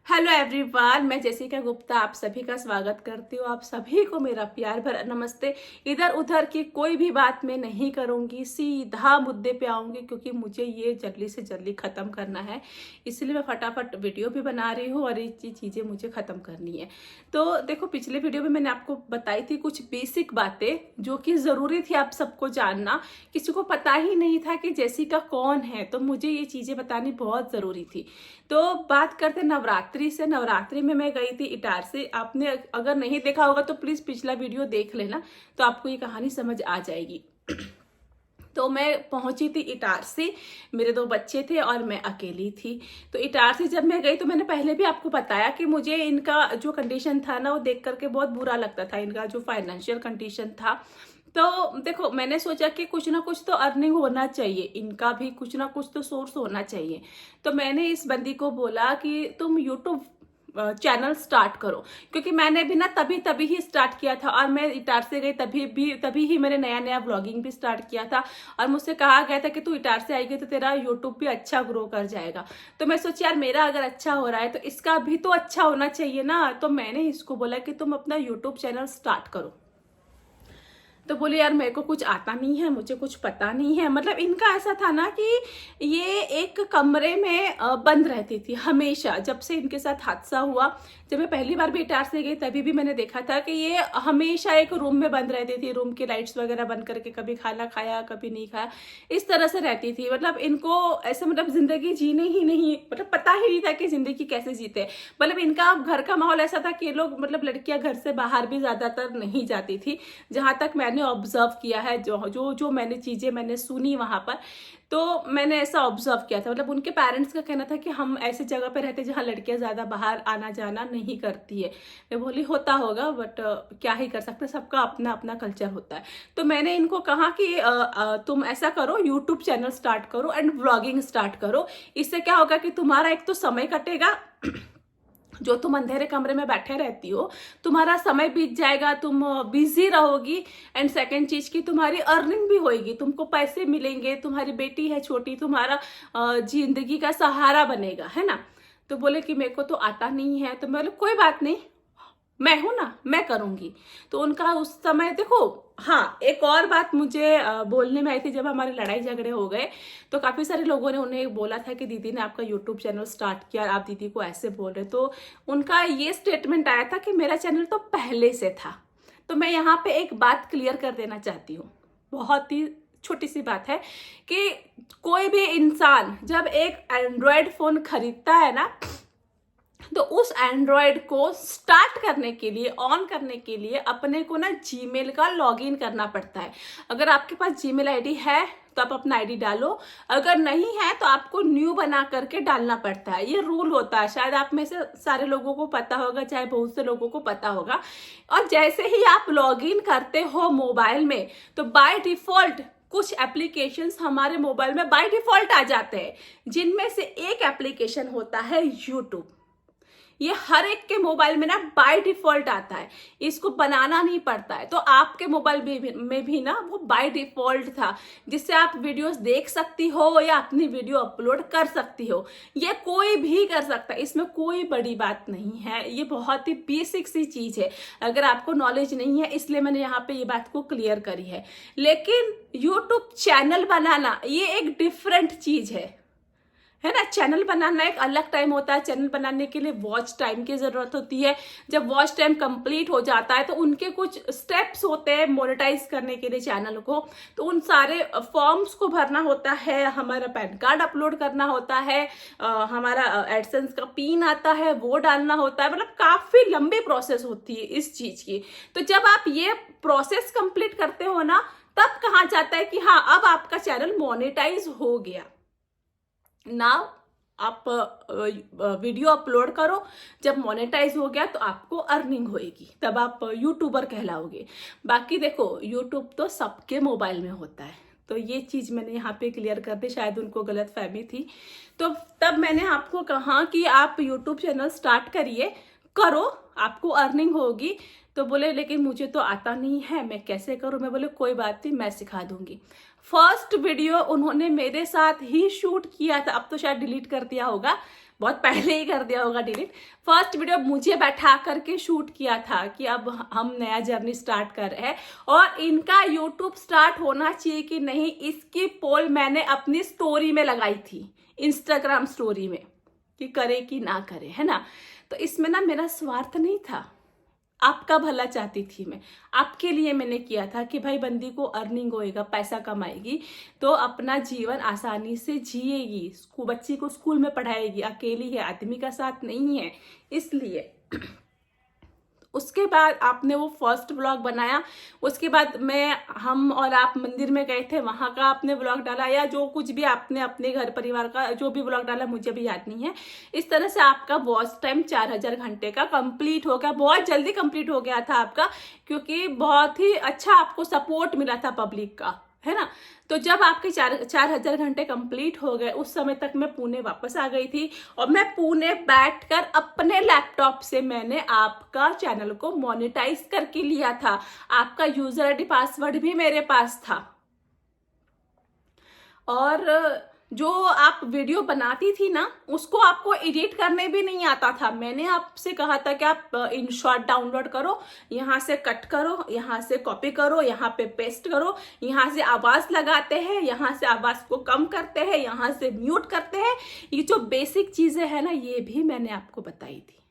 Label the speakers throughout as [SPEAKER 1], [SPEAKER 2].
[SPEAKER 1] Hello everyone, मैं Jessica Gupta आप सभी का स्वागत करती हूँ। आप सभी को मेरा प्यार भरा नमस्ते। इधर उधर की कोई भी बात मैं नहीं करूँगी, सीधा मुद्दे पे आऊँगी क्योंकि मुझे ये जल्दी से जल्दी ख़त्म करना है। इसलिए मैं फटाफट वीडियो भी बना रही हूँ और ये चीज़ें मुझे ख़त्म करनी है। तो देखो, पिछले वीडियो में मैंने आपको बताई थी कुछ बेसिक बातें जो कि ज़रूरी थी आप सबको जानना। किसी को पता ही नहीं था कि जेसिका कौन है, तो मुझे ये चीज़ें बतानी बहुत ज़रूरी थी। तो बात करते नवरात्रि से। नवरात्रि में मैं गई थी इटारसी। आपने अगर नहीं देखा होगा तो प्लीज पिछला वीडियो देख लेना, तो आपको ये कहानी समझ आ जाएगी। तो मैं पहुंची थी इटारसी, मेरे 2 बच्चे थे और मैं अकेली थी। तो इटारसी जब मैं गई तो मैंने पहले भी आपको बताया कि मुझे इनका जो कंडीशन था ना वो देख करके बहुत बुरा लगता था, इनका जो फाइनेंशियल कंडीशन था। तो देखो, मैंने सोचा कि कुछ ना कुछ तो अर्निंग होना चाहिए, इनका भी कुछ ना कुछ तो सोर्स होना चाहिए। तो मैंने इस बंदी को बोला कि तुम यूट्यूब चैनल स्टार्ट करो, क्योंकि मैंने भी ना तभी ही स्टार्ट किया था और मैं इटारसी गई तभी ही मैंने नया व्लॉगिंग भी स्टार्ट किया था। और मुझसे कहा गया था कि तू इटारसी आएगी तो तेरा यूट्यूब भी अच्छा ग्रो कर जाएगा। तो मैं सोची यार, मेरा अगर अच्छा हो रहा है तो इसका भी तो अच्छा होना चाहिए ना। तो मैंने इसको बोला कि तुम अपना यूट्यूब चैनल स्टार्ट करो। तो बोले यार, मेरे को कुछ आता नहीं है, मुझे कुछ पता नहीं है। मतलब इनका ऐसा था ना कि ये एक कमरे में बंद रहती थी हमेशा। जब से इनके साथ हादसा हुआ, जब मैं पहली बार भी इटारसी गई तभी भी मैंने देखा था कि ये हमेशा एक रूम में बंद रहती थी। रूम की लाइट्स वगैरह बंद करके कभी खाना खाया कभी नहीं खाया, इस तरह से रहती थी। मतलब इनको ऐसे मतलब जिंदगी जीने ही नहीं, मतलब पता ही नहीं था कि जिंदगी कैसे जीते। मतलब इनका घर का माहौल ऐसा था कि लोग, मतलब लड़कियां घर से बाहर भी ज्यादातर नहीं जाती थी, जहां तक मैंने ऑब्जर्व किया है। जो मैंने चीजें मैंने सुनी वहां पर, तो मैंने ऐसा ऑब्जर्व किया था। मतलब उनके पेरेंट्स का कहना था कि हम ऐसी जगह पे रहते जहां लड़कियां ज्यादा बाहर आना जाना नहीं करती है। मैं बोली होता होगा, बट क्या ही कर सकते, सबका अपना अपना कल्चर होता है। तो मैंने इनको कहा कि तुम ऐसा करो, यूट्यूब चैनल स्टार्ट करो एंड व्लॉगिंग स्टार्ट करो। इससे क्या होगा कि तुम्हारा एक तो समय कटेगा, जो तुम अंधेरे कमरे में बैठे रहती हो तुम्हारा समय बीत जाएगा, तुम बिजी रहोगी। एंड सेकंड चीज की तुम्हारी अर्निंग भी होएगी, तुमको पैसे मिलेंगे, तुम्हारी बेटी है छोटी, तुम्हारा जिंदगी का सहारा बनेगा, है ना। तो बोले कि मेरे को तो आता नहीं है। तो मैं बोले कोई बात नहीं, मैं हूं ना, मैं करूंगी। तो उनका उस समय देखो, हाँ एक और बात मुझे बोलने में आई थी। जब हमारे लड़ाई झगड़े हो गए तो काफी सारे लोगों ने उन्हें बोला था कि दीदी ने आपका यूट्यूब चैनल स्टार्ट किया और आप दीदी को ऐसे बोल रहे। तो उनका ये स्टेटमेंट आया था कि मेरा चैनल तो पहले से था। तो मैं यहाँ पे एक बात क्लियर कर देना चाहती हूँ, बहुत ही छोटी सी बात है कि कोई भी इंसान जब एक एंड्रॉयड फोन खरीदता है ना, तो उस एंड्रॉयड को स्टार्ट करने के लिए, ऑन करने के लिए अपने को ना जीमेल का लॉगिन करना पड़ता है। अगर आपके पास जीमेल आईडी है तो आप अपना आईडी डालो, अगर नहीं है तो आपको न्यू बना करके डालना पड़ता है। ये रूल होता है, शायद आप में से सारे लोगों को पता होगा, चाहे बहुत से लोगों को पता होगा। और जैसे ही आप लॉगिन करते हो मोबाइल में, तो बाय डिफॉल्ट कुछ एप्लीकेशंस हमारे मोबाइल में बाय डिफॉल्ट आ जाते हैं, जिनमें से एक एप्लीकेशन होता है यूट्यूब। ये हर एक के मोबाइल में ना बाय डिफॉल्ट आता है, इसको बनाना नहीं पड़ता है। तो आपके मोबाइल में भी ना वो बाय डिफॉल्ट था, जिससे आप वीडियोस देख सकती हो या अपनी वीडियो अपलोड कर सकती हो। ये कोई भी कर सकता है, इसमें कोई बड़ी बात नहीं है। ये बहुत ही बेसिक सी चीज है, अगर आपको नॉलेज नहीं है इसलिए मैंने यहाँ पे ये बात को क्लियर करी है। लेकिन यूट्यूब चैनल बनाना ये एक डिफरेंट चीज है ना। चैनल बनाना एक अलग टाइम होता है। चैनल बनाने के लिए वॉच टाइम की जरूरत होती है। जब वॉच टाइम कंप्लीट हो जाता है तो उनके कुछ स्टेप्स होते हैं मोनेटाइज करने के लिए चैनल को। तो उन सारे फॉर्म्स को भरना होता है, हमारा पैन कार्ड अपलोड करना होता है, हमारा एडसेंस का पिन आता है वो डालना होता है। मतलब काफी लंबी प्रोसेस होती है इस चीज की। तो जब आप ये प्रोसेस कंप्लीट करते हो ना, तब कहा जाता है कि हाँ, अब आपका चैनल मोनेटाइज हो गया। नाउ आप वीडियो अपलोड करो, जब मोनेटाइज हो गया तो आपको अर्निंग होएगी, तब आप यूट्यूबर कहलाओगे। बाकी देखो, यूट्यूब तो सबके मोबाइल में होता है। तो ये चीज मैंने यहाँ पे क्लियर कर दी, शायद उनको गलत फहमी थी। तो तब मैंने आपको कहा कि आप यूट्यूब चैनल स्टार्ट करिए, करो, आपको अर्निंग होगी। तो बोले लेकिन मुझे तो आता नहीं है, मैं कैसे करूं। मैं बोले कोई बात नहीं, मैं सिखा दूंगी। फर्स्ट वीडियो उन्होंने मेरे साथ ही शूट किया था, अब तो शायद डिलीट कर दिया होगा। बहुत पहले ही कर दिया होगा डिलीट। फर्स्ट वीडियो मुझे बैठा करके शूट किया था कि अब हम नया जर्नी स्टार्ट कर रहे हैं और इनका यूट्यूब स्टार्ट होना चाहिए कि नहीं, इसकी पोल मैंने अपनी स्टोरी में लगाई थी, इंस्टाग्राम स्टोरी में, कि करे कि ना करे, है ना। तो इसमें ना मेरा स्वार्थ नहीं था, आपका भला चाहती थी मैं, आपके लिए मैंने किया था कि भाई बंदी को अर्निंग होएगा, पैसा कमाएगी तो अपना जीवन आसानी से जिएगी, बच्ची को स्कूल में पढ़ाएगी, अकेली है, आदमी का साथ नहीं है, इसलिए। उसके बाद आपने वो फर्स्ट व्लॉग बनाया, उसके बाद हम और आप मंदिर में गए थे, वहां का आपने व्लॉग डाला, या जो कुछ भी आपने अपने घर परिवार का जो भी व्लॉग डाला मुझे भी याद नहीं है। इस तरह से आपका वॉच टाइम 4000 घंटे का कंप्लीट हो गया, बहुत जल्दी कंप्लीट हो गया था आपका, क्योंकि बहुत ही अच्छा आपको सपोर्ट मिला था पब्लिक का, है ना। तो जब आपके 4000 घंटे कंप्लीट हो गए, उस समय तक मैं पुणे वापस आ गई थी और मैं पुणे बैठकर अपने लैपटॉप से मैंने आपका चैनल को मोनेटाइज करके लिया था। आपका यूजर आईडी पासवर्ड भी मेरे पास था और जो आप वीडियो बनाती थी ना, उसको आपको एडिट करने भी नहीं आता था। मैंने आपसे कहा था कि आप इन शॉर्ट डाउनलोड करो, यहाँ से कट करो, यहाँ से कॉपी करो, यहाँ पे पेस्ट करो, यहाँ से आवाज लगाते हैं, यहाँ से आवाज को कम करते हैं, यहाँ से म्यूट करते हैं। ये जो बेसिक चीजें हैं ना, ये भी मैंने आपको बताई थी।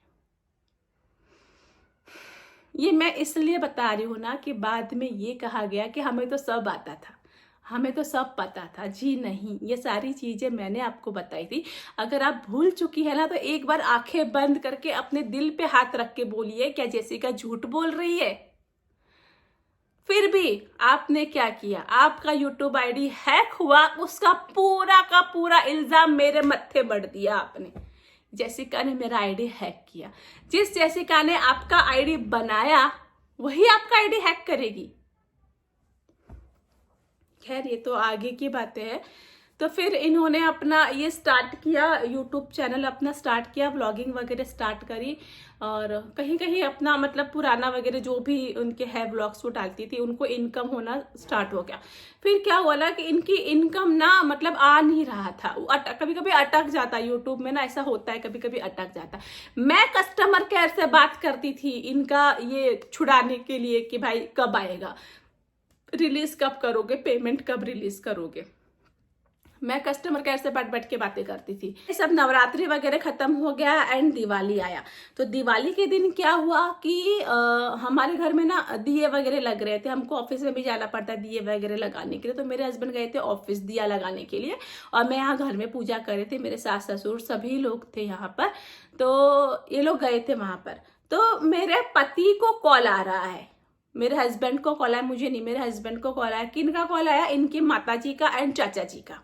[SPEAKER 1] ये मैं इसलिए बता रही हूँ ना कि बाद में ये कहा गया कि हमें तो सब आता था, हमें तो सब पता था। जी नहीं, ये सारी चीजें मैंने आपको बताई थी। अगर आप भूल चुकी है ना, तो एक बार आंखें बंद करके अपने दिल पे हाथ रख के बोलिए, क्या जेसिका झूठ बोल रही है? फिर भी आपने क्या किया, आपका यूट्यूब आईडी हैक हुआ, उसका पूरा का पूरा इल्जाम मेरे मत्थे बढ़ दिया आपने। जेसिका ने मेरा आईडी हैक किया। जिस जेसिका ने आपका आईडी बनाया वही आपका आईडी हैक करेगी? खैर, ये तो आगे की बातें हैं। तो फिर इन्होंने अपना ये स्टार्ट किया, यूट्यूब चैनल अपना स्टार्ट किया, व्लॉगिंग वगैरह स्टार्ट करी और कहीं कहीं अपना मतलब पुराना वगैरह जो भी उनके है व्लॉग्स वो डालती थी, उनको इनकम होना स्टार्ट हो गया। फिर क्या हुआ ना कि इनकी इनकम ना मतलब आ नहीं रहा था, कभी कभी अटक जाता यूट्यूब में ना, ऐसा होता है, कभी कभी अटक जाता। मैं कस्टमर केयर से बात करती थी इनका ये छुड़ाने के लिए कि भाई कब आएगा, रिलीज कब करोगे, पेमेंट कब रिलीज करोगे। मैं कस्टमर केयर से बैठ के बातें करती थी। सब नवरात्रि वगैरह खत्म हो गया एंड दिवाली आया। तो दिवाली के दिन क्या हुआ कि हमारे घर में ना दिए वगैरह लग रहे थे, हमको ऑफिस में भी जाना पड़ता है दिए वगैरह लगाने के लिए। तो मेरे हस्बैंड गए थे ऑफिस दिया लगाने के लिए और मैं यहाँ घर में पूजा कर रही थी, मेरे सास ससुर सभी लोग थे यहाँ पर। तो ये लोग गए थे वहां पर। तो मेरे पति को कॉल आ रहा है, मेरे हस्बैंड को कॉल आया, मुझे नहीं, मेरे हस्बैंड को कॉल आया। किनका कॉल आया? इनकी माता जी का एंड चाचा जी का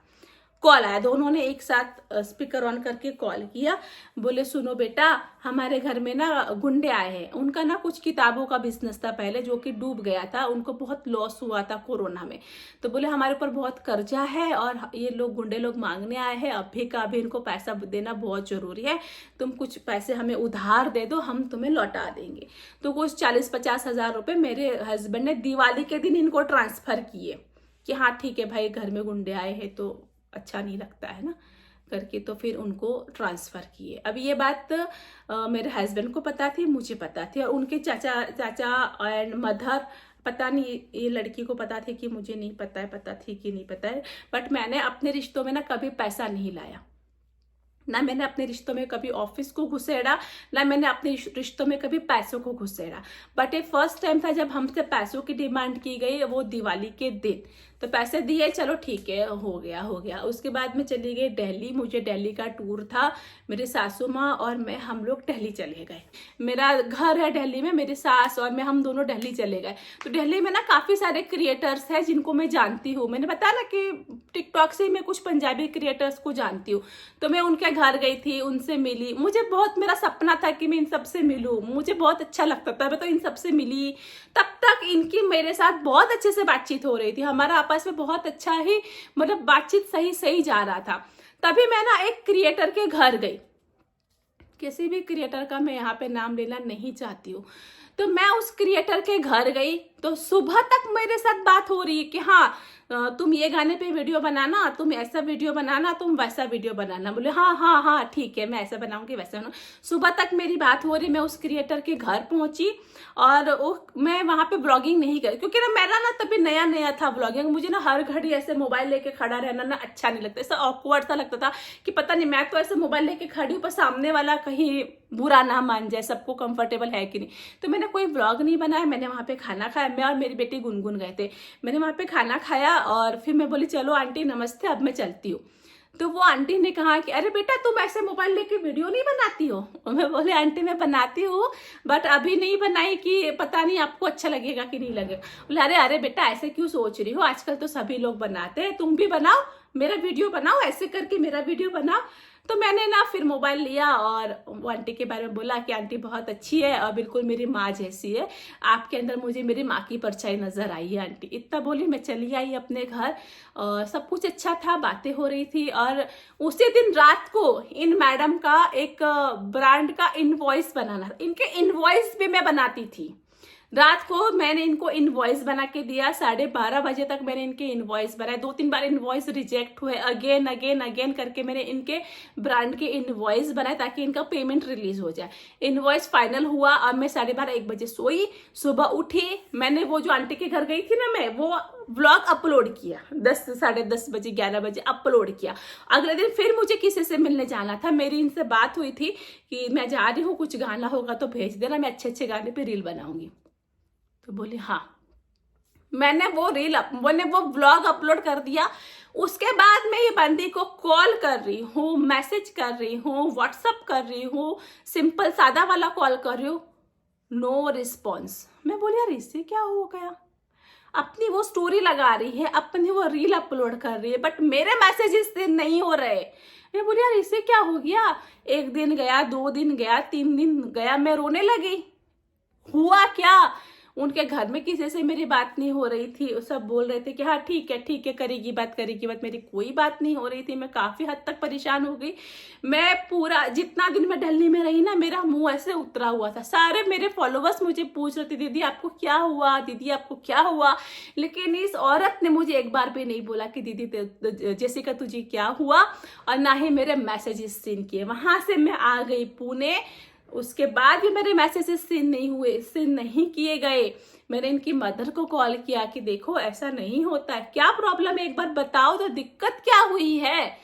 [SPEAKER 1] कॉल आया। दोनों ने एक साथ स्पीकर ऑन करके कॉल किया। बोले सुनो बेटा, हमारे घर में ना गुंडे आए हैं। उनका ना कुछ किताबों का बिजनेस था पहले जो कि डूब गया था, उनको बहुत लॉस हुआ था कोरोना में। तो बोले हमारे ऊपर बहुत कर्जा है और ये लोग गुंडे लोग मांगने आए हैं, अभी का अभी इनको पैसा देना बहुत जरूरी है, तुम कुछ पैसे हमें उधार दे दो, हम तुम्हें लौटा देंगे। तो कुछ 40-50 हजार रुपए मेरे हस्बैंड ने दिवाली के दिन इनको ट्रांसफर किए कि हाँ ठीक है भाई, घर में गुंडे आए हैं तो अच्छा नहीं लगता है ना करके। तो फिर उनको ट्रांसफर किए। अब ये बात मेरे हस्बैंड को पता थी, मुझे पता थी, और उनके चाचा एंड मदर, पता नहीं ये लड़की को पता थी कि मुझे नहीं पता है, पता थी कि नहीं पता है। बट मैंने अपने रिश्तों में ना कभी पैसा नहीं लाया, ना मैंने अपने रिश्तों में कभी ऑफिस को घुसेड़ा, ना मैंने अपने रिश्तों में कभी पैसों को घुसेड़ा। बट ये फर्स्ट टाइम था जब हमसे पैसों की डिमांड की गई, वो दिवाली के दिन। तो पैसे दिए, चलो ठीक है, हो गया। उसके बाद में चली गई दिल्ली। मुझे दिल्ली का टूर था, मेरे सासू माँ और मैं, हम लोग दिल्ली चले गए। मेरा घर है दिल्ली में, मेरे सास और मैं हम दोनों दिल्ली चले गए। तो दिल्ली में ना काफी सारे क्रिएटर्स हैं जिनको मैं जानती हूँ। मैंने बताया ना कि टिकटॉक से मैं कुछ पंजाबी क्रिएटर्स को जानती हूँ। तो मैं उनके घर गई थी, उनसे मिली। मुझे बहुत, मेरा सपना था कि मैं इन सबसे मिलूं, मुझे बहुत अच्छा लगता था। मैं तो इन सबसे मिली। तब तक इनकी मेरे साथ बहुत अच्छे से बातचीत हो रही थी, हमारा आपस में बहुत अच्छा ही मतलब बातचीत सही जा रहा था। तभी मैं ना एक क्रिएटर के घर गई, किसी भी क्रिएटर का मैं यहाँ पे नाम लेना नहीं चाहती हूँ। तो मैं उस क्रिएटर के घर गई तो सुबह तक मेरे साथ बात हो रही है कि हाँ तुम ये गाने पे वीडियो बनाना, तुम ऐसा वीडियो बनाना, तुम वैसा वीडियो बनाना। बोले हाँ हाँ हाँ ठीक है, मैं ऐसा बनाऊंगी वैसा बनाऊंगी। सुबह तक मेरी बात हो रही, मैं उस क्रिएटर के घर पहुंची और मैं वहां पे ब्लॉगिंग नहीं करी क्योंकि ना मेरा ना तभी नया नया था ब्लॉगिंग। मुझे ना हर घड़ी ऐसे मोबाइल लेके खड़ा रहना ना अच्छा नहीं लगता, ऐसा ऑकवर्ड सा लगता था कि पता नहीं मैं तो ऐसे मोबाइल लेके खड़ी हूँ पर सामने वाला कहीं बुरा ना मान जाए, सबको कंफर्टेबल है कि नहीं। तो मैंने कोई व्लॉग नहीं बनाया, मैंने वहाँ पे खाना खाया। मैं और मेरी बेटी गुनगुन गए थे, मैंने वहाँ पे खाना खाया और फिर मैं बोली चलो आंटी नमस्ते, अब मैं चलती हूँ। तो वो आंटी ने कहा कि अरे बेटा तुम ऐसे मोबाइल लेके वीडियो नहीं बनाती हो। और मैं बोले आंटी मैं बनाती हूँ बट अभी नहीं बनाई कि पता नहीं आपको अच्छा लगेगा कि नहीं लगेगा। बोले अरे अरे बेटा ऐसे क्यों सोच रही हो, आजकल तो सभी लोग बनाते हैं, तुम भी बनाओ, मेरा वीडियो बनाओ, ऐसे करके मेरा वीडियो बनाओ। तो मैंने ना फिर मोबाइल लिया और वो आंटी के बारे में बोला कि आंटी बहुत अच्छी है और बिल्कुल मेरी माँ जैसी है, आपके अंदर मुझे मेरी माँ की परछाई नजर आई है आंटी। इतना बोली मैं चली आई अपने घर और सब कुछ अच्छा था, बातें हो रही थी। और उसी दिन रात को इन मैडम का एक ब्रांड का इनवॉइस बनाना, इनके इनवॉइस भी मैं बनाती थी। रात को मैंने इनको इनवॉइस बना के दिया, 12:30 बजे तक मैंने इनके इनवॉइस बनाए। 2-3 बार इनवॉइस रिजेक्ट हुए, अगेन अगेन अगेन करके मैंने इनके ब्रांड के इनवॉइस बनाए ताकि इनका पेमेंट रिलीज हो जाए। इनवॉइस फाइनल हुआ। अब मैं 12:30-1 बजे सोई, सुबह उठी, मैंने वो जो आंटी के घर गई थी ना मैं, वो व्लॉग अपलोड किया 10 10:30 बजे 11 बजे अपलोड किया। अगले दिन फिर मुझे किसी से मिलने जाना था, मेरी इनसे बात हुई थी कि मैं जा रही हूँ, कुछ गाना होगा तो भेज देना, मैं अच्छे अच्छे गाने पे रील बनाऊंगी। तो बोली हाँ। मैंने वो व्लॉग अपलोड कर दिया। उसके बाद मैं ये बंदी को कॉल कर रही हूँ, मैसेज कर रही हूँ, व्हाट्सअप कर रही हूँ, सिंपल सादा वाला कॉल कर रही हूँ, नो रिस्पॉन्स। मैं बोली यार इससे क्या हो गया, अपनी वो स्टोरी लगा रही है, अपनी वो रील अपलोड कर रही है बट मेरे मैसेजेस नहीं हो रहे। मैं बोली यार इससे क्या हो गया। 1 दिन गया, 2 दिन गया, 3 दिन गया, मैं रोने लगी। हुआ क्या, उनके घर में किसी से मेरी बात नहीं हो रही थी, सब बोल रहे थे कि हाँ ठीक है करेगी बात करेगी बात, मेरी कोई बात नहीं हो रही थी। मैं काफी हद तक परेशान हो गई। मैं पूरा जितना दिन मैं दिल्ली में रही ना, मेरा मुंह ऐसे उतरा हुआ था। सारे मेरे फॉलोवर्स मुझे पूछ रहे थे दीदी आपको क्या हुआ, दीदी आपको क्या हुआ। लेकिन इस औरत ने मुझे एक बार भी नहीं बोला कि दीदी जेसिका तुझे क्या हुआ, और ना ही मेरे मैसेजेस सीन किए। वहां से मैं आ गई पुणे, उसके बाद भी मेरे मैसेजेस सीन नहीं किए गए। मैंने इनकी मदर को कॉल किया कि देखो ऐसा नहीं होता है, क्या प्रॉब्लम है, एक बार बताओ तो, दिक्कत क्या हुई है।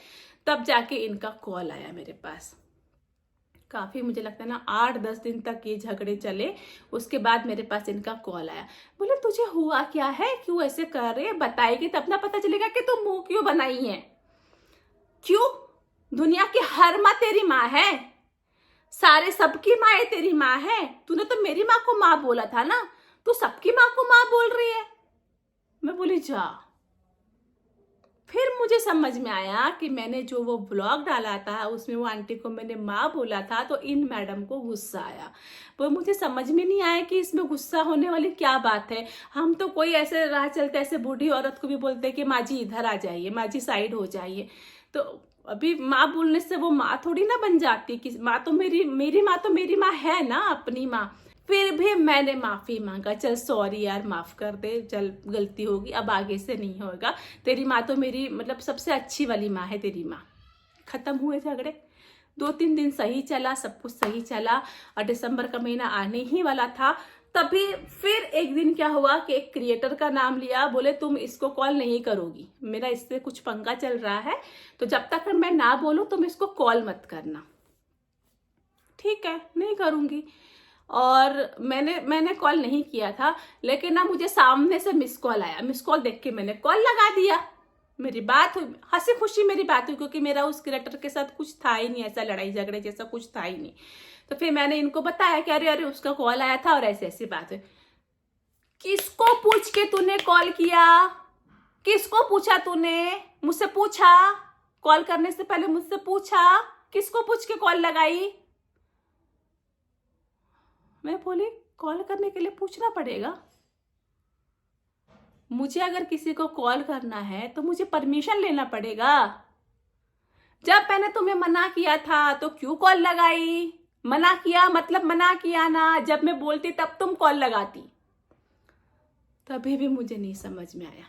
[SPEAKER 1] तब जाके इनका कॉल आया मेरे पास। काफी मुझे लगता है ना 8-10 दिन तक ये झगड़े चले। उसके बाद मेरे पास इनका कॉल आया, बोले तुझे हुआ क्या है, क्यों ऐसे कर रहे हैं, बताएगी तब ना पता चलेगा कि तुम मुंह क्यों बनाई है। क्यों, दुनिया की हर माँ तेरी माँ है, सारे सबकी माँ तेरी माँ है। तूने तो मेरी माँ को माँ बोला था ना, तू सबकी माँ को माँ बोल रही है। मैं बोली जा। फिर मुझे समझ में आया कि मैंने जो वो ब्लॉग डाला था उसमें वो आंटी को मैंने माँ बोला था, तो इन मैडम को गुस्सा आया। वो मुझे समझ में नहीं आया कि इसमें गुस्सा होने वाली क्या बात है। हम तो कोई ऐसे राह चलते ऐसे बूढ़ी औरत को भी बोलते हैं कि माँ जी इधर आ जाइए, माँ जी साइड हो जाइए। तो अभी माँ बोलने से वो माँ थोड़ी ना बन जाती कि माँ तो मेरी माँ तो मेरी माँ है ना, अपनी माँ। फिर भी मैंने माफी मांगा, चल सॉरी यार माफ कर दे, चल गलती होगी, अब आगे से नहीं होगा। तेरी माँ तो मेरी मतलब सबसे अच्छी वाली माँ है तेरी माँ। खत्म हुए झगड़े। 2-3 दिन सही चला, सब कुछ सही चला और दिसंबर का महीना आने ही वाला था। तभी फिर एक दिन क्या हुआ कि एक क्रिएटर का नाम लिया, बोले तुम इसको कॉल नहीं करोगी, मेरा इससे कुछ पंगा चल रहा है, तो जब तक मैं ना बोलूं तुम इसको कॉल मत करना। ठीक है, नहीं करूंगी। और मैंने कॉल नहीं किया था, लेकिन ना मुझे सामने से मिस कॉल आया। मिस कॉल देख के मैंने कॉल लगा दिया। मेरी बात हुई, हंसी खुशी मेरी बात हुई, क्योंकि मेरा उस क्रिएटर के साथ कुछ था ही नहीं, ऐसा लड़ाई झगड़े जैसा कुछ था ही नहीं। तो फिर मैंने इनको बताया कि अरे अरे उसका कॉल आया था और ऐसी ऐसी बात है। किसको पूछ के तूने कॉल किया, किसको पूछा तूने, मुझसे पूछा, कॉल करने से पहले मुझसे पूछा, किसको पूछ के कॉल लगाई। मैं बोली कॉल करने के लिए पूछना पड़ेगा, मुझे अगर किसी को कॉल करना है तो मुझे परमिशन लेना पड़ेगा। जब मैंने तुम्हें मना किया था तो क्यों कॉल लगाई, मना किया मतलब मना किया ना, जब मैं बोलती तब तुम कॉल लगाती। तभी भी मुझे नहीं समझ में आया।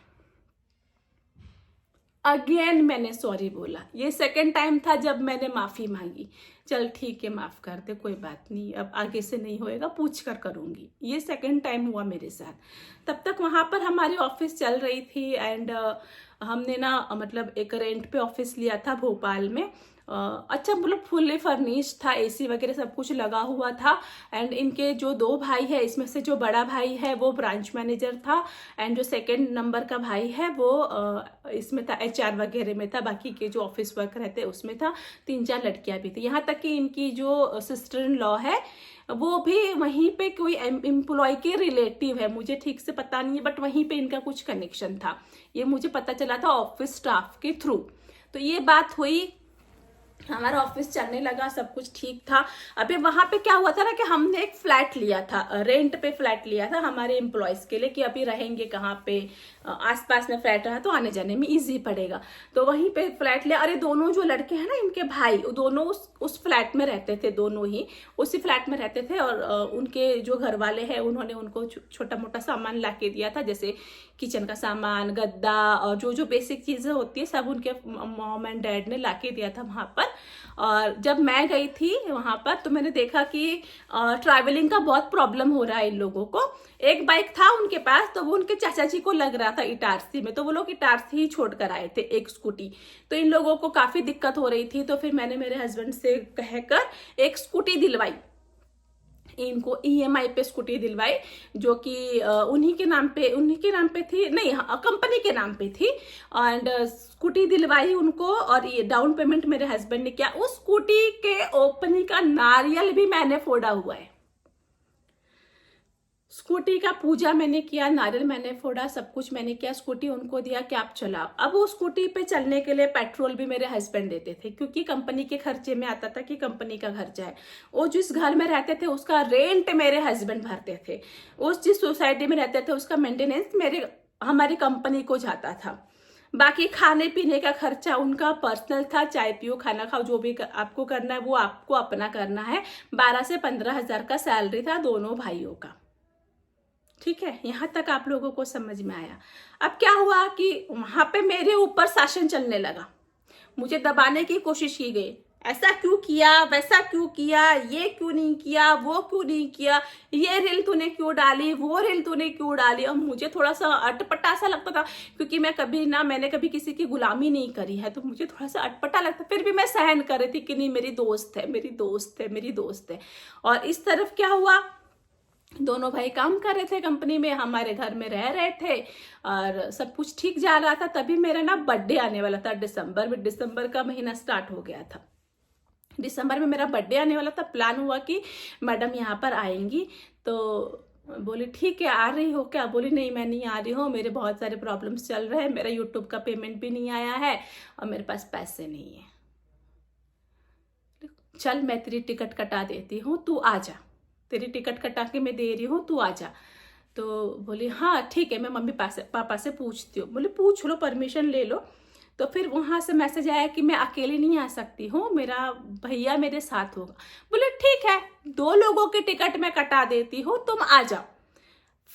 [SPEAKER 1] अगेन मैंने सॉरी बोला। ये सेकंड टाइम था जब मैंने माफी मांगी। चल ठीक है, माफ कर दे, कोई बात नहीं, अब आगे से नहीं होएगा, पूछ कर करूंगी। ये सेकंड टाइम हुआ मेरे साथ। तब तक वहां पर हमारी ऑफिस चल रही थी एंड हमने ना मतलब एक रेंट पे ऑफिस लिया था भोपाल में। अच्छा मतलब फुल्ली फर्निश्ड था, एसी वगैरह सब कुछ लगा हुआ था। एंड इनके जो दो भाई है, इसमें से जो बड़ा भाई है वो ब्रांच मैनेजर था एंड जो सेकंड नंबर का भाई है वो इसमें था, एचआर वगैरह में था। बाकी के जो ऑफिस वर्क रहते उसमें था। 3-4 लड़कियां भी थी, यहाँ तक कि इनकी जो सिस्टर इन लॉ है वो भी वहीं पे कोई एम्प्लॉय के रिलेटिव है। मुझे ठीक से पता नहीं है बट वहीं पे इनका कुछ कनेक्शन था। ये मुझे पता चला था ऑफिस स्टाफ के थ्रू। तो ये बात हुई, हमारा ऑफिस चलने लगा, सब कुछ ठीक था। अभी वहां पे क्या हुआ था ना कि हमने एक फ्लैट लिया था, रेंट पे फ्लैट लिया था हमारे एम्प्लॉयज के लिए कि अभी रहेंगे कहाँ पे, आसपास में फ्लैट रहा तो आने जाने में इजी पड़ेगा। तो वहीं पे फ्लैट लिया। अरे दोनों जो लड़के हैं ना इनके भाई, दोनों उस फ्लैट में रहते थे, दोनों ही उसी फ्लैट में रहते थे। और उनके जो घर वाले हैं उन्होंने उनको छोटा मोटा सामान ला के दिया था, जैसे किचन का सामान, गद्दा और जो जो बेसिक चीजें होती है सब उनके मॉम एंड डैड ने ला के दिया था वहां पर। और जब मैं गई थी वहां पर तो मैंने देखा कि ट्रैवलिंग का बहुत प्रॉब्लम हो रहा है इन लोगों को। एक बाइक था उनके पास तो वो उनके चाचा जी को लग रहा था इटारसी में, तो वो लोग इटारसी ही छोड़ कर आए थे एक स्कूटी। तो इन लोगों को काफी दिक्कत हो रही थी, तो फिर मैंने मेरे हस्बैंड से कहकर एक स्कूटी दिलवाई, इनको ईएमआई पे स्कूटी दिलवाई, जो कि उन्हीं के नाम पे थी, नहीं कंपनी के नाम पे थी। एंड स्कूटी दिलवाई उनको और ये डाउन पेमेंट मेरे हस्बैंड ने किया। उस स्कूटी के ओपनिंग का नारियल भी मैंने फोड़ा हुआ है। स्कूटी का पूजा मैंने किया, नारियल मैंने फोड़ा, सब कुछ मैंने किया। स्कूटी उनको दिया कि आप चलाओ। अब वो स्कूटी पे चलने के लिए पेट्रोल भी मेरे हस्बैंड देते थे, क्योंकि कंपनी के खर्चे में आता था कि कंपनी का खर्चा है। वो जिस घर में रहते थे उसका रेंट मेरे हस्बैंड भरते थे। उस जिस सोसाइटी में रहते थे उसका मेंटेनेंस हमारी कंपनी को जाता था। बाकी खाने पीने का खर्चा उनका पर्सनल था, चाय पियो खाना खाओ जो भी आपको करना है वो आपको अपना करना है। 12 से 15 हजार का सैलरी था दोनों भाइयों का। ठीक है, यहां तक आप लोगों को समझ में आया। अब क्या हुआ कि वहां पे मेरे ऊपर शासन चलने लगा, मुझे दबाने की कोशिश की गई। ऐसा क्यों किया, वैसा क्यों किया, ये क्यों नहीं किया, वो क्यों नहीं किया, ये रील तूने क्यों डाली, वो रील तूने क्यों डाली। और मुझे थोड़ा सा अटपटा सा लगता था, क्योंकि मैंने कभी किसी की गुलामी नहीं करी है, तो मुझे थोड़ा सा अटपटा लगता। फिर भी मैं सहन कर रही थी कि नहीं, मेरी दोस्त है, मेरी दोस्त है, मेरी दोस्त है। और इस तरफ क्या हुआ, दोनों भाई काम कर रहे थे कंपनी में, हमारे घर में रह रहे थे और सब कुछ ठीक जा रहा था। तभी मेरा ना बर्थडे आने वाला था दिसंबर में, दिसंबर का महीना स्टार्ट हो गया था। दिसंबर में मेरा बर्थडे आने वाला था। प्लान हुआ कि मैडम यहाँ पर आएंगी, तो बोली ठीक है, आ रही हो क्या। बोली नहीं मैं नहीं आ रही हूँ, मेरे बहुत सारे प्रॉब्लम्स चल रहे हैं, मेरा यूट्यूब का पेमेंट भी नहीं आया है और मेरे पास पैसे नहीं है। चल मैं तेरी टिकट कटा देती हूँ, तू आ जा, तेरी टिकट कटा के मैं दे रही हूँ, तू आ जा। तो बोली हाँ ठीक है, मैं मम्मी पापा से पूछती हूँ। बोले पूछ लो, परमिशन ले लो। तो फिर वहां से मैसेज आया कि मैं अकेले नहीं आ सकती हूँ, मेरा भैया मेरे साथ होगा। बोले ठीक है, 2 लोगों की टिकट मैं कटा देती हूँ, तुम आ जाओ।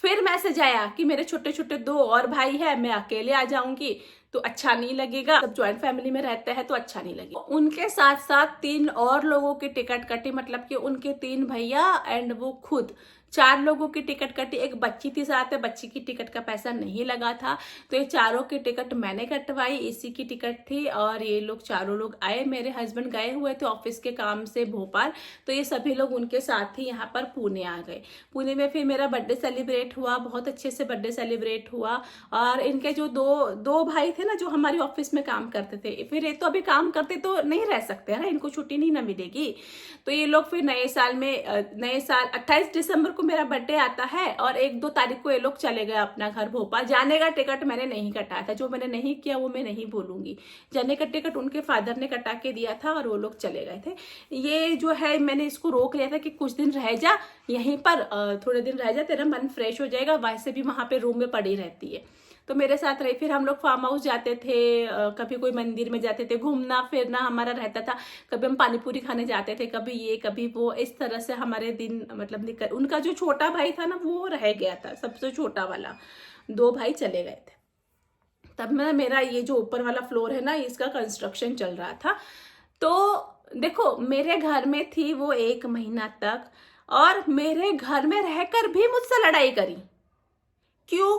[SPEAKER 1] फिर मैसेज आया कि मेरे छोटे छोटे 2 और भाई है, मैं अकेले आ जाऊंगी तो अच्छा नहीं लगेगा, सब ज्वाइंट फैमिली में रहते हैं तो अच्छा नहीं लगेगा। उनके साथ साथ 3 और लोगों की टिकट कटी, मतलब कि उनके 3 भैया एंड वो खुद, 4 लोगों की टिकट कटी। एक बच्ची थी साथ में, बच्ची की टिकट का पैसा नहीं लगा था, तो ये चारों की टिकट मैंने कटवाई। एसी की टिकट थी और ये लोग चारों लोग आए। मेरे हस्बैंड गए हुए थे ऑफिस के काम से भोपाल, तो ये सभी लोग उनके साथ ही यहाँ पर पुणे आ गए। पुणे में फिर मेरा बर्थडे सेलिब्रेट हुआ, बहुत अच्छे से बर्थडे सेलिब्रेट हुआ। और इनके जो दो भाई थे ना, जो हमारे ऑफिस में काम करते थे, फिर ये तो अभी काम करते तो नहीं रह सकते ना, इनको छुट्टी नहीं ना मिलेगी। तो ये लोग फिर नए साल 28 दिसंबर को मेरा बर्थडे आता है और 1-2 तारीख को ये लोग चले गए अपना घर भोपाल। जाने का टिकट मैंने नहीं कटाया था, जो मैंने नहीं किया वो मैं नहीं बोलूंगी। जाने का टिकट उनके फादर ने कटा के दिया था और वो लोग चले गए थे। ये जो है मैंने इसको रोक लिया था कि कुछ दिन रह जा यहीं पर, थोड़े दिन रह जा, तेरा मन फ्रेश हो जाएगा, वैसे भी वहां पे रूम में पड़ी रहती है। तो मेरे साथ रही। फिर हम लोग फार्म हाउस जाते थे, कभी कोई मंदिर में जाते थे, घूमना फिरना हमारा रहता था। कभी हम पानी पूरी खाने जाते थे, कभी ये कभी वो, इस तरह से हमारे दिन मतलब निकल। उनका जो छोटा भाई था ना वो रह गया था, सबसे छोटा वाला, 2 भाई चले गए थे। तब मेरा ये जो ऊपर वाला फ्लोर है ना, इसका कंस्ट्रक्शन चल रहा था। तो देखो मेरे घर में थी वो 1 महीना तक, और मेरे घर में रहकर भी मुझसे लड़ाई करी। क्यों?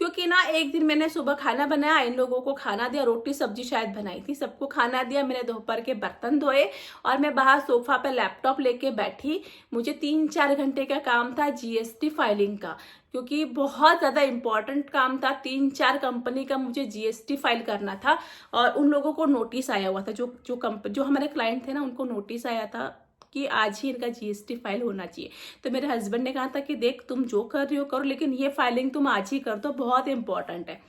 [SPEAKER 1] क्योंकि ना एक दिन मैंने सुबह खाना बनाया, इन लोगों को खाना दिया, रोटी सब्जी शायद बनाई थी, सबको खाना दिया, मैंने दोपहर के बर्तन धोए और मैं बाहर सोफा पे लैपटॉप लेके बैठी। मुझे 3-4 घंटे का काम था जीएसटी फाइलिंग का, क्योंकि बहुत ज़्यादा इंपॉर्टेंट काम था। 3-4 कंपनी का मुझे जीएसटी फाइल करना था, और उन लोगों को नोटिस आया हुआ था, जो हमारे क्लाइंट थे ना, उनको नोटिस आया था कि आज ही इनका जीएसटी फाइल होना चाहिए। तो मेरे हस्बैंड ने कहा था कि देख तुम जो कर रही हो करो, लेकिन ये फाइलिंग तुम आज ही कर दो, बहुत इंपॉर्टेंट है।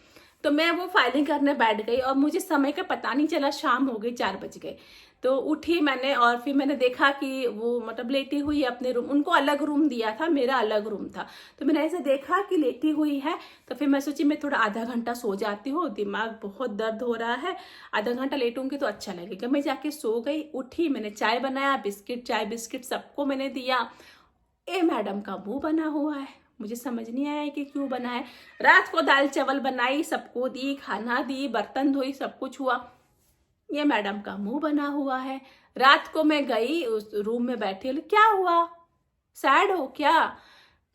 [SPEAKER 1] तो मैं वो फाइलिंग करने बैठ गई और मुझे समय का पता नहीं चला, शाम हो गई, 4 बज गए। तो उठी मैंने और फिर मैंने देखा कि वो मतलब लेटी हुई है अपने रूम, उनको अलग रूम दिया था, मेरा अलग रूम था। तो मैंने ऐसे देखा कि लेटी हुई है, तो फिर मैं सोची मैं थोड़ा आधा घंटा सो जाती हूँ, दिमाग बहुत दर्द हो रहा है, आधा घंटा लेटूंगी तो अच्छा लगेगा। मैं जाके सो गई। उठी, मैंने चाय बनाया, बिस्किट, चाय बिस्किट सबको मैंने दिया। ए मैडम का मुंह बना हुआ है, मुझे समझ नहीं आया कि क्यों बना है। रात को दाल चावल बनाई, सबको दी, खाना दी, बर्तन धोई, सब कुछ हुआ, ये मैडम का मुंह बना हुआ है। रात को मैं गई उस रूम में बैठी, क्या हुआ, सैड हो क्या?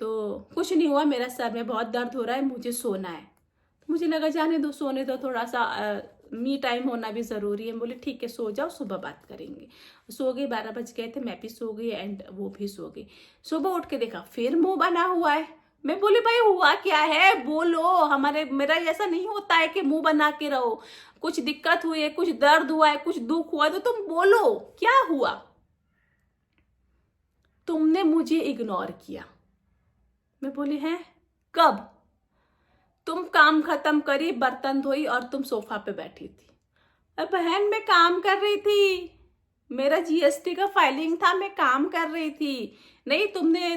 [SPEAKER 1] तो कुछ नहीं हुआ, मेरा सर में बहुत दर्द हो रहा है, मुझे सोना है। तो मुझे लगा जाने दो, सोने दो, थोड़ा सा मी टाइम होना भी ज़रूरी है। बोले ठीक है सो जाओ, सुबह बात करेंगे। सो गई, 12 बज गए थे, मैं भी सो गई एंड वो भी सो गई। सुबह उठ के देखा फिर मुंह बना हुआ है। मैं बोली भाई हुआ क्या है, बोलो। मेरा ऐसा नहीं होता है कि मुंह बना के रहो। कुछ दिक्कत हुई है, कुछ दर्द हुआ है, कुछ दुख हुआ है तो तुम बोलो, क्या हुआ? तुमने मुझे इग्नोर किया। मैं बोली है कब? तुम काम खत्म करी, बर्तन धोई और तुम सोफा पे बैठी थी। अब बहन मैं काम कर रही थी, मेरा जीएसटी का फाइलिंग था, मैं काम कर रही थी। नहीं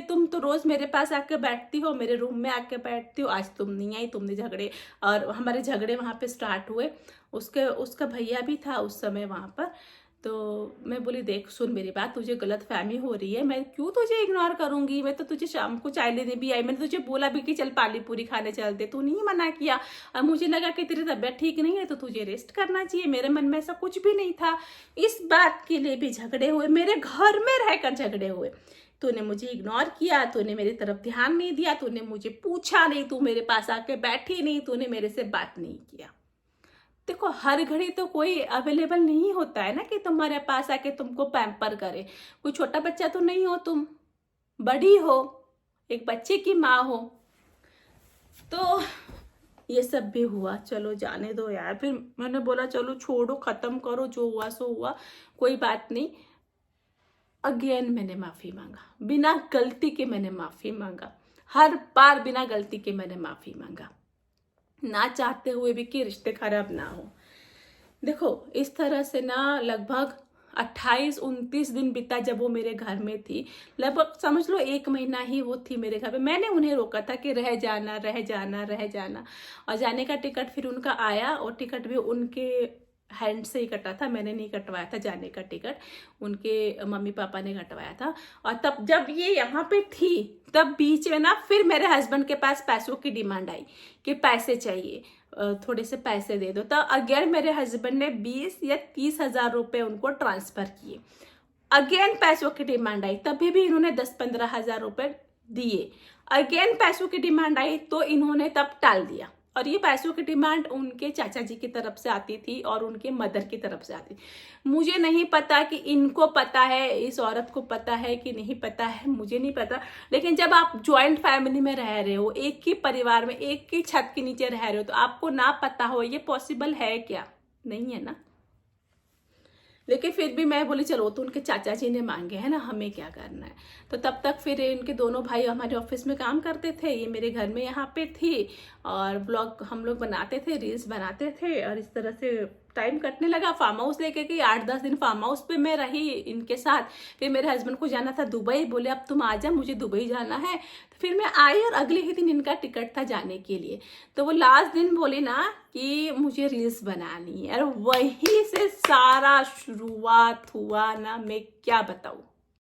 [SPEAKER 1] तुम तो रोज मेरे पास आके बैठती हो, मेरे रूम में आके बैठती हो, आज तुम नहीं आई, तुमने झगड़े, और हमारे झगड़े वहाँ पे स्टार्ट हुए। उसका भैया भी था उस समय वहाँ पर। तो मैं बोली देख सुन मेरी बात, तुझे गलत फहमी हो रही है, मैं क्यों तुझे इग्नोर करूंगी? मैं तो तुझे शाम को चाय लेने भी आई, मैंने तुझे बोला भी कि चल पानी पूरी खाने चलते, तू नहीं मना किया। अब मुझे लगा कि तेरी तबीयत ठीक नहीं है तो तुझे रेस्ट करना चाहिए, मेरे मन में ऐसा कुछ भी नहीं था। इस बात के लिए भी झगड़े हुए, मेरे घर में रहकर झगड़े हुए। तूने मुझे इग्नोर किया, तूने मेरी तरफ ध्यान नहीं दिया, तूने मुझे पूछा नहीं, तू मेरे पास आके बैठी नहीं, तूने मेरे से बात नहीं किया। देखो हर घड़ी तो कोई अवेलेबल नहीं होता है ना कि तुम्हारे पास आके तुमको पैम्पर करे। कोई छोटा बच्चा तो नहीं हो, तुम बड़ी हो, एक बच्चे की माँ हो। तो ये सब भी हुआ, चलो जाने दो यार। फिर मैंने बोला चलो छोड़ो, खत्म करो, जो हुआ सो हुआ, कोई बात नहीं। अगेन मैंने माफी मांगा, बिना गलती के मैंने माफी मांगा, हर बार बिना गलती के मैंने माफी मांगा, ना चाहते हुए भी कि रिश्ते खराब ना हो। देखो इस तरह से ना लगभग 28-29 दिन बीता जब वो मेरे घर में थी। लगभग समझ लो 1 महीना ही वो थी मेरे घर पे। मैंने उन्हें रोका था कि रह जाना रह जाना रह जाना, और जाने का टिकट फिर उनका आया, और टिकट भी उनके हैंड से ही कटा था, मैंने नहीं कटवाया था जाने का टिकट, उनके मम्मी पापा ने कटवाया था। और तब जब ये यहाँ पे थी तब बीच में ना फिर मेरे हस्बैंड के पास पैसों की डिमांड आई कि पैसे चाहिए, थोड़े से पैसे दे दो। तो अगेन मेरे हस्बैंड ने 20 या 30 हजार रुपये उनको ट्रांसफर किए। अगेन पैसों की डिमांड आई, तभी भी इन्होंने 10-15 हजार रुपये दिए। अगेन पैसों की डिमांड आई तो इन्होंने तब टाल दिया। और ये पैसों की डिमांड उनके चाचा जी की तरफ से आती थी और उनके मदर की तरफ से आती थी। मुझे नहीं पता कि इनको पता है, इस औरत को पता है कि नहीं पता है, मुझे नहीं पता। लेकिन जब आप ज्वाइंट फैमिली में रह रहे हो, एक ही परिवार में, एक ही छत के नीचे रह रहे हो, तो आपको ना पता हो ये पॉसिबल है क्या? नहीं है ना। लेकिन फिर भी मैं बोली चलो तो उनके चाचा जी ने मांगे हैं ना, हमें क्या करना है। तो तब तक फिर इनके दोनों भाई हमारे ऑफिस में काम करते थे, ये मेरे घर में यहाँ पे थी, और ब्लॉग हम लोग बनाते थे, रील्स बनाते थे, और इस तरह से टाइम कटने लगा। फार्म हाउस लेके गई, 8-10 दिन फार्म हाउस पे मैं रही इनके साथ। फिर मेरे हस्बैंड को जाना था दुबई, बोले अब तुम आ जा, मुझे दुबई जाना है। तो फिर मैं आई और अगले ही दिन इनका टिकट था जाने के लिए। तो वो लास्ट दिन बोली ना कि मुझे रील्स बनानी है, और वहीं से सारा शुरुआत हुआ ना, मैं क्या बताऊँ।